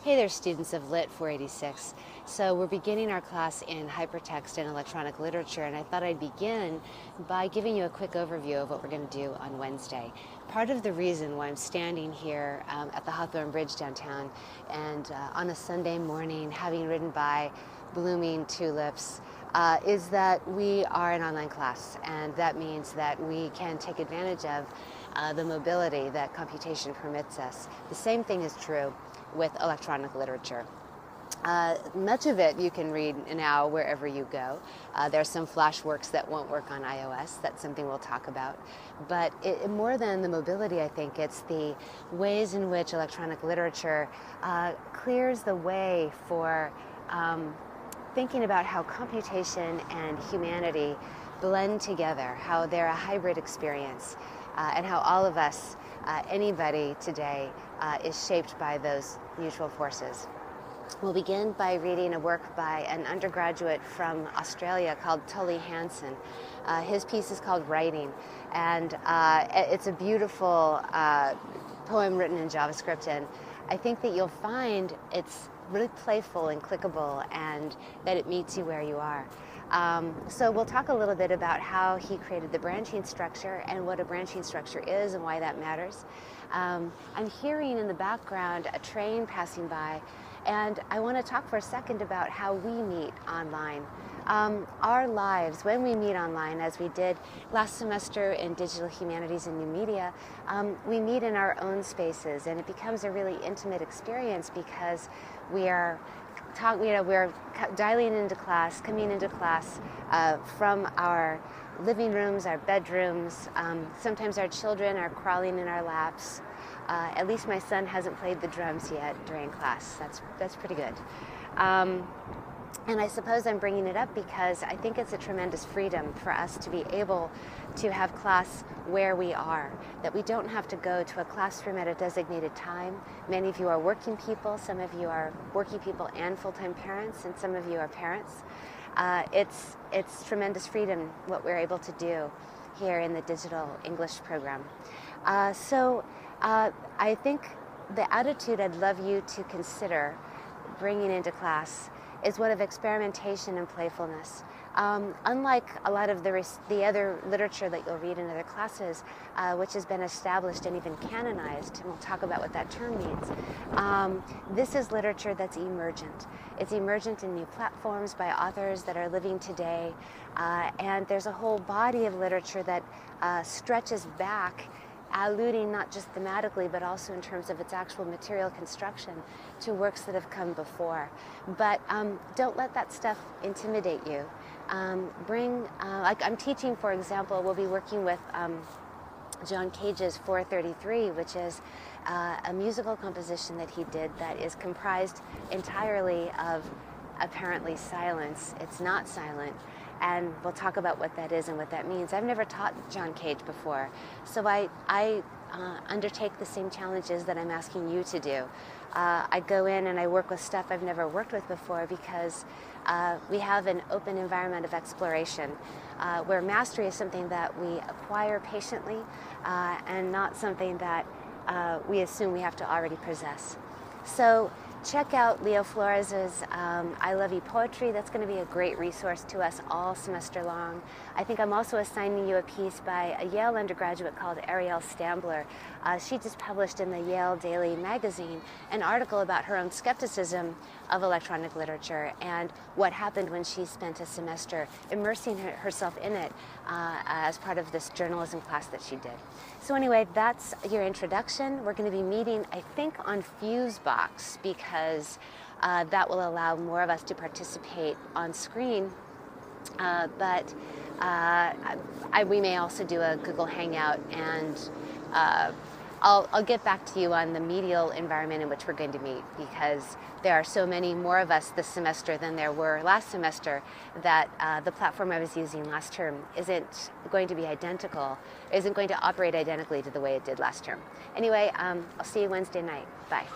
Hey there, students of Lit 486. So we're beginning our class in hypertext and electronic literature, and I thought I'd begin by giving you a quick overview of what we're going to do on Wednesday. Part of the reason why I'm standing here at the Hawthorne Bridge downtown and on a Sunday morning, having ridden by blooming tulips, is that we are an online class, and that means that we can take advantage of the mobility that computation permits us. The same thing is true with electronic literature. Much of it you can read now wherever you go. There's some flash works that won't work on iOS. That's something we'll talk about. But more than the mobility, I think it's the ways in which electronic literature clears the way for thinking about how computation and humanity blend together, how they're a hybrid experience, and how all of us, anybody today, is shaped by those mutual forces. We'll begin by reading a work by an undergraduate from Australia called Tully Hansen. His piece is called Writing, and it's a beautiful poem written in JavaScript, and I think that you'll find it's really playful and clickable, and that it meets you where you are. So we'll talk a little bit about how he created the branching structure and what a branching structure is and why that matters. I'm hearing in the background a train passing by, and I want to talk for a second about how we meet online. Our lives, when we meet online, as we did last semester in Digital Humanities and New Media, we meet in our own spaces, and it becomes a really intimate experience because we're dialing into class, coming into class from our living rooms, our bedrooms. Sometimes our children are crawling in our laps. At least my son hasn't played the drums yet during class. That's pretty good. And I suppose I'm bringing it up because I think it's a tremendous freedom for us to be able to have class where we are, that we don't have to go to a classroom at a designated time. Many of you are working people, some of you are working people and full-time parents, and some of you are parents. It's tremendous freedom what we're able to do here in the digital English program. I think the attitude I'd love you to consider bringing into class is one of experimentation and playfulness. Unlike a lot of the other literature that you'll read in other classes, which has been established and even canonized, and we'll talk about what that term means, this is literature that's emergent. It's emergent in new platforms by authors that are living today, and there's a whole body of literature that stretches back, alluding not just thematically but also in terms of its actual material construction to works that have come before. But don't let that stuff intimidate you. Like I'm teaching, for example, we'll be working with John Cage's 433, which is a musical composition that he did that is comprised entirely of apparently silence. It's not silent. And we'll talk about what that is and what that means. I've never taught John Cage before, so I undertake the same challenges that I'm asking you to do. I go in and I work with stuff I've never worked with before because we have an open environment of exploration where mastery is something that we acquire patiently and not something that we assume we have to already possess. So check out Leo Flores's I Love You Poetry. That's going to be a great resource to us all semester long. I think I'm also assigning you a piece by a Yale undergraduate called Arielle Stambler. She just published in the Yale Daily magazine an article about her own skepticism of electronic literature and what happened when she spent a semester immersing herself in it as part of this journalism class that she did. So anyway, that's your introduction. We're going to be meeting, I think, on Fusebox because that will allow more of us to participate on screen. We may also do a Google Hangout, and I'll get back to you on the medial environment in which we're going to meet because there are so many more of us this semester than there were last semester that the platform I was using last term isn't going to be identical, isn't going to operate identically to the way it did last term. Anyway, I'll see you Wednesday night. Bye.